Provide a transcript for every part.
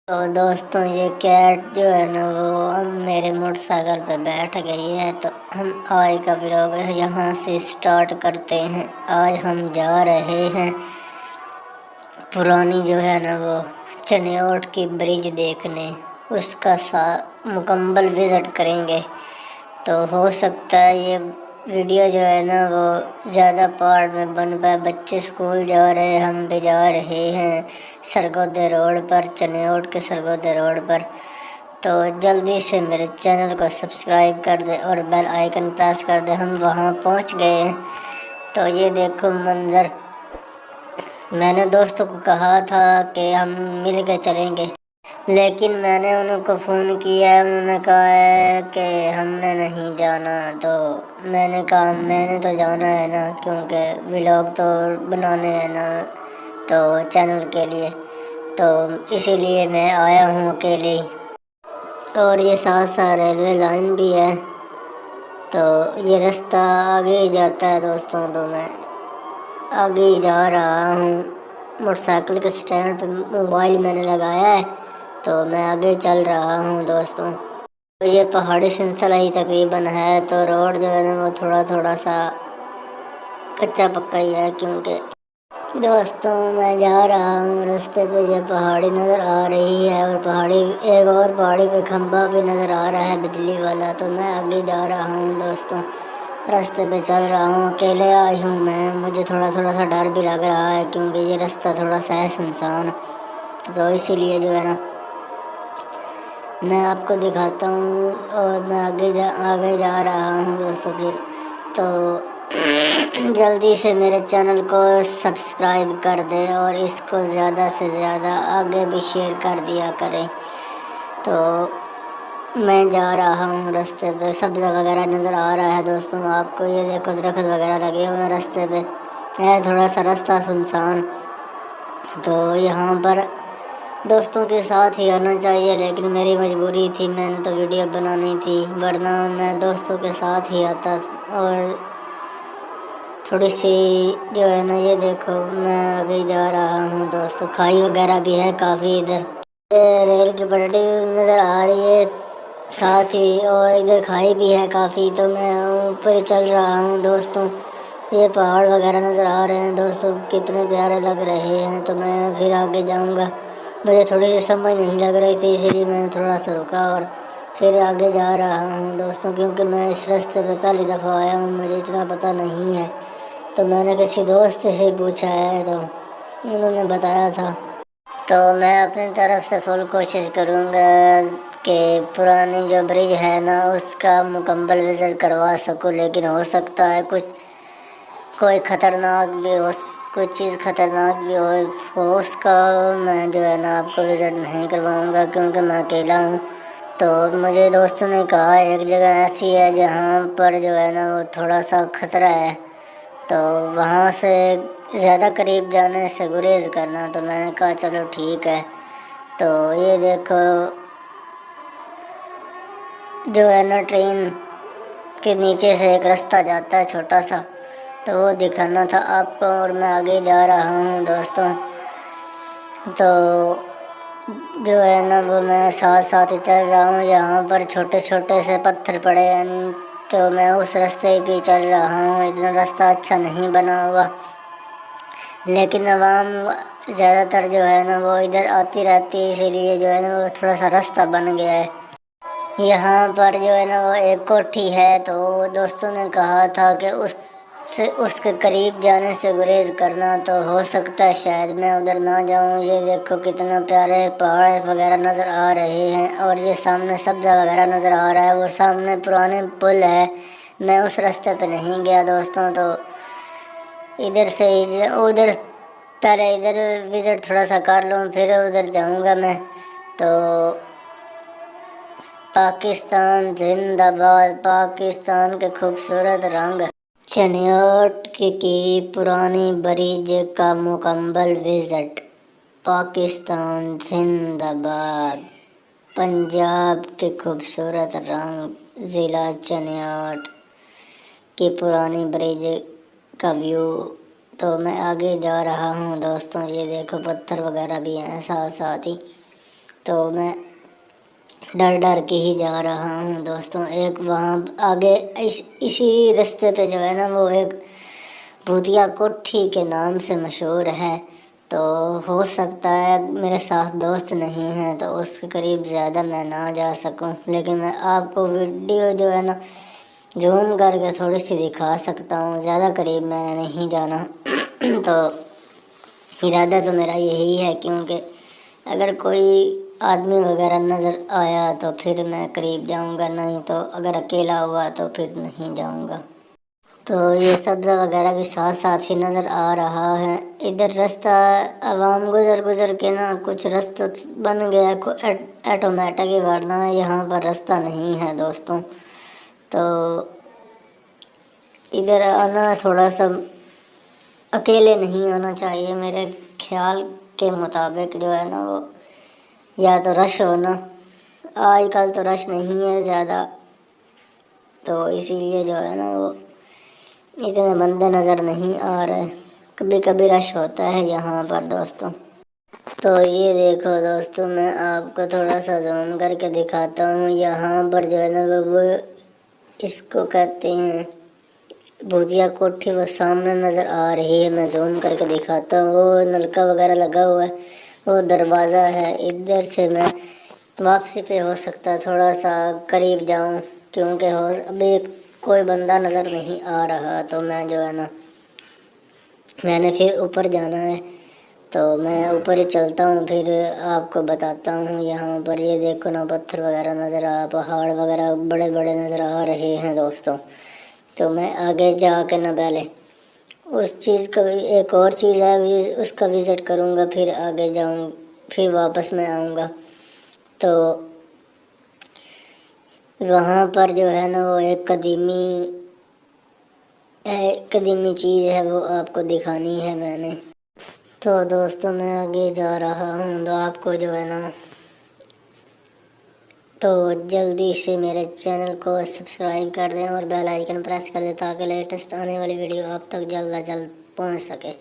تو دوستوں یہ کیٹ جو ہے نا وہ میرے موٹر سائیکل پہ بیٹھ گئی ہے، تو ہم آج کا ولاگ یہاں سے سٹارٹ کرتے ہیں۔ آج ہم جا رہے ہیں پرانی جو ہے نا وہ چنیوٹ کی برج دیکھنے، اس کا مکمل وزٹ کریں گے۔ تو ہو سکتا ہے یہ ویڈیو جو ہے نا وہ زیادہ پارٹ میں بن پائے۔ بچے اسکول جا رہے ہیں، ہم بھی جا رہے ہیں سرگودے روڈ پر، چنیوٹ کے سرگودے روڈ پر۔ تو جلدی سے میرے چینل کو سبسکرائب کر دے اور بیل آئیکن پریس کر دے۔ ہم وہاں پہنچ گئے ہیں۔ تو یہ دیکھو منظر، میں نے دوستوں کو کہا تھا کہ ہم مل کے چلیں گے، لیکن میں نے ان کو فون کیا، انہوں نے کہا ہے کہ ہم نے نہیں جانا۔ تو میں نے کہا میں نے تو جانا ہے نا، کیونکہ ولاگ تو بنانے ہیں نا تو چینل کے لیے، تو اسی لیے میں آیا ہوں اکیلے ہی۔ اور یہ ساتھ ساتھ ریلوے لائن بھی ہے، تو یہ رستہ آگے ہی جاتا ہے دوستوں۔ تو میں آگے ہی جا رہا ہوں، موٹر سائیکل کے سٹینڈ پہ موبائل میں نے لگایا ہے، تو میں آگے چل رہا ہوں دوستوں۔ تو یہ پہاڑی سلسلہ ہی تقریباً ہے، تو روڈ جو ہے نا وہ تھوڑا سا کچا پکا ہی ہے، کیونکہ دوستوں میں جا رہا ہوں راستے پہ، یہ پہاڑی نظر آ رہی ہے، اور ایک اور پہاڑی پہ کھمبا بھی نظر آ رہا ہے بجلی والا۔ تو میں آگے جا رہا ہوں دوستوں، راستے پہ چل رہا ہوں، اکیلے آئی ہوں میں، مجھے تھوڑا سا ڈر بھی لگ رہا ہے، کیونکہ یہ رستہ تھوڑا سا ہے سنسان، تو اسی لیے جو ہے نا میں آپ کو دکھاتا ہوں، اور میں آگے جا رہا ہوں دوستوں۔ پھر تو جلدی سے میرے چینل کو سبسکرائب کر دے اور اس کو زیادہ سے زیادہ آگے بھی شیئر کر دیا کریں۔ تو میں جا رہا ہوں راستے پہ، سبزہ وغیرہ نظر آ رہا ہے دوستوں آپ کو، یہ دیکھو درخت وغیرہ لگے ہوئے ہیں راستے پہ، ہے تھوڑا سا راستہ سنسان۔ تو یہاں پر دوستوں کے ساتھ ہی آنا چاہیے، لیکن میری مجبوری تھی، میں نے تو ویڈیو بنانی تھی، ورنہ میں دوستوں کے ساتھ ہی آتا۔ اور تھوڑی سی جو ہے نا یہ دیکھو میں آگے جا رہا ہوں دوستوں، کھائی وغیرہ بھی ہے کافی ادھر، ریل کی پٹری نظر آ رہی ہے ساتھ ہی، اور ادھر کھائی بھی ہے کافی۔ تو میں اوپر چل رہا ہوں دوستوں، یہ پہاڑ وغیرہ نظر آ رہے ہیں دوستوں، کتنے پیارے لگ رہے ہیں۔ تو میں پھر آگے جاؤں گا، مجھے تھوڑی سی سمجھ نہیں لگ رہی تھی، اسی لیے میں نے تھوڑا سا رکا اور پھر آگے جا رہا ہوں دوستوں، کیونکہ میں اس راستے پہ پہلی دفعہ آیا ہوں، مجھے اتنا پتہ نہیں ہے۔ تو میں نے کسی دوست سے پوچھا ہے، تو انہوں نے بتایا تھا۔ تو میں اپنی طرف سے فل کوشش کروں گا کہ پرانی جو برج ہے نا اس کا مکمل وزٹ کروا سکوں، لیکن ہو سکتا ہے کوئی خطرناک بھی ہو، کوئی چیز خطرناک بھی ہو اس کا میں جو ہے نا آپ کو وزٹ نہیں کرواؤں گا، کیونکہ میں اکیلا ہوں۔ تو مجھے دوستوں نے کہا ایک جگہ ایسی ہے جہاں پر جو ہے نا وہ تھوڑا سا خطرہ ہے، تو وہاں سے زیادہ قریب جانے سے گریز کرنا۔ تو میں نے کہا چلو ٹھیک ہے۔ تو یہ دیکھو جو ہے نا ٹرین کے نیچے سے ایک راستہ جاتا ہے چھوٹا سا، تو وہ دکھانا تھا آپ کو، اور میں آگے جا رہا ہوں دوستوں۔ تو جو ہے نا وہ میں ساتھ ہی چل رہا ہوں، یہاں پر چھوٹے سے پتھر پڑے ہیں، تو میں اس راستے پہ چل رہا ہوں۔ اتنا راستہ اچھا نہیں بنا ہوا، لیکن عوام زیادہ تر جو ہے نا وہ ادھر آتی رہتی ہے، اسی لیے جو ہے نا وہ تھوڑا سا راستہ بن گیا ہے۔ یہاں پر جو ہے نا وہ ایک کوٹھی ہے، تو دوستوں نے کہا تھا کہ اس کے قریب جانے سے گریز کرنا، تو ہو سکتا ہے شاید میں ادھر نہ جاؤں۔ یہ دیکھو کتنا پیارے پہاڑ وغیرہ نظر آ رہے ہیں، اور یہ سامنے سبزہ وغیرہ نظر آ رہا ہے، وہ سامنے پرانے پل ہے۔ میں اس راستے پہ نہیں گیا دوستوں، تو ادھر سے ادھر پہلے ادھر وزٹ تھوڑا سا کر لوں، پھر ادھر جاؤں گا میں۔ تو پاکستان زندہ باد، پاکستان کے خوبصورت رنگ، چنیوٹ کی پرانی برج کا مکمل وزٹ، پاکستان زندہ باد، پنجاب کے خوبصورت رنگ، ضلع چنیوٹ کی پرانی برج کا ویو۔ تو میں آگے جا رہا ہوں دوستوں، یہ دیکھو پتھر وغیرہ بھی ہیں ساتھ ہی۔ تو میں ڈر ڈر کے ہی جا رہا ہوں دوستوں۔ ایک وہاں آگے اسی رستے پہ جو ہے نا وہ ایک بھوتیا کوٹھی کے نام سے مشہور ہے، تو ہو سکتا ہے میرے ساتھ دوست نہیں ہیں تو اس کے قریب زیادہ میں نہ جا سکوں، لیکن میں آپ کو ویڈیو جو ہے نا زوم کر کے تھوڑی سی دکھا سکتا ہوں، زیادہ قریب میں نے نہیں جانا۔ تو ارادہ تو میرا یہی ہے، کیونکہ اگر کوئی آدمی وغیرہ نظر آیا تو پھر میں قریب جاؤں گا، نہیں تو اگر اکیلا ہوا تو پھر نہیں جاؤں گا۔ تو یہ سبزہ وغیرہ بھی ساتھ ساتھ ہی نظر آ رہا ہے۔ ادھر رستہ عوام گزر کے نا کچھ رستہ بن گیا آٹومیٹک ہی، ورنہ یہاں پر رستہ نہیں ہے دوستوں۔ تو ادھر آنا تھوڑا سا اکیلے نہیں آنا چاہیے میرے خیال کے مطابق، جو ہے نا وہ یا تو رش ہونا، آج کل تو رش نہیں ہے زیادہ، تو اسی لیے جو ہے نا وہ اتنے بندے نظر نہیں آ رہے، کبھی کبھی رش ہوتا ہے یہاں پر دوستوں۔ تو یہ دیکھو دوستوں، میں آپ کو تھوڑا سا زوم کر کے دکھاتا ہوں، یہاں پر جو ہے نا وہ اس کو کہتے ہیں بھوتیا کوٹھی، وہ سامنے نظر آ رہی ہے، میں زوم کر کے دکھاتا ہوں، وہ نلکا وغیرہ لگا ہوا ہے، وہ دروازہ ہے۔ ادھر سے میں واپسی پہ ہو سکتا ہے تھوڑا سا قریب جاؤں، کیونکہ ابھی کوئی بندہ نظر نہیں آ رہا، تو میں جو ہے نا میں نے پھر اوپر جانا ہے، تو میں اوپر ہی چلتا ہوں، پھر آپ کو بتاتا ہوں۔ یہاں پر یہ دیکھو نا پتھر وغیرہ نظر پہاڑ وغیرہ بڑے بڑے نظر آ رہے ہیں دوستوں۔ تو میں آگے جا کے نہ پہلے اس چیز کا ایک اور چیز ہے اس کا وزٹ کروں گا، پھر آگے جاؤں، پھر واپس میں آؤں گا۔ تو وہاں پر جو ہے نا وہ ایک قدیمی چیز ہے، وہ آپ کو دکھانی ہے میں نے۔ تو دوستوں میں آگے جا رہا ہوں، تو آپ کو جو ہے نا تو جلدی سے میرے چینل کو سبسکرائب کر دیں اور بیل آئیکن پریس کر دیں، تاکہ لیٹسٹ آنے والی ویڈیو آپ تک جلد از جلد پہنچ سکے۔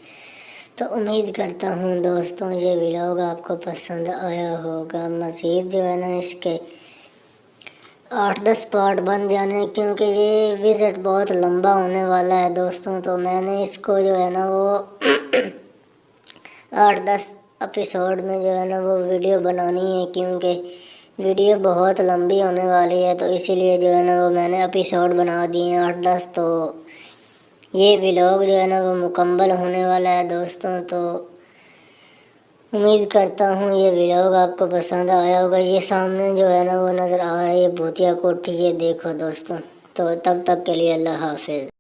تو امید کرتا ہوں دوستوں یہ ویڈیو آپ کو پسند آیا ہوگا۔ مزید جو ہے نا اس کے 8-10 پارٹ بن جانے، کیونکہ یہ وزٹ بہت لمبا ہونے والا ہے دوستوں، تو میں نے اس کو جو ہے نا وہ 8-10 ایپیسوڈ میں جو ہے نا وہ ویڈیو بنانی ہے، کیونکہ ویڈیو بہت لمبی ہونے والی ہے، تو اسی لیے جو ہے نا وہ میں نے ایپیسوڈ بنا دیے ہیں 8-10۔ تو یہ ولاگ جو ہے نا وہ مکمل ہونے والا ہے دوستوں، تو امید کرتا ہوں یہ ولاگ آپ کو پسند آیا ہوگا۔ یہ سامنے جو ہے نا وہ نظر آ رہی ہے بھوتیا کوٹھی، یہ دیکھو دوستوں۔ تو تب تک کے لیے اللہ حافظ۔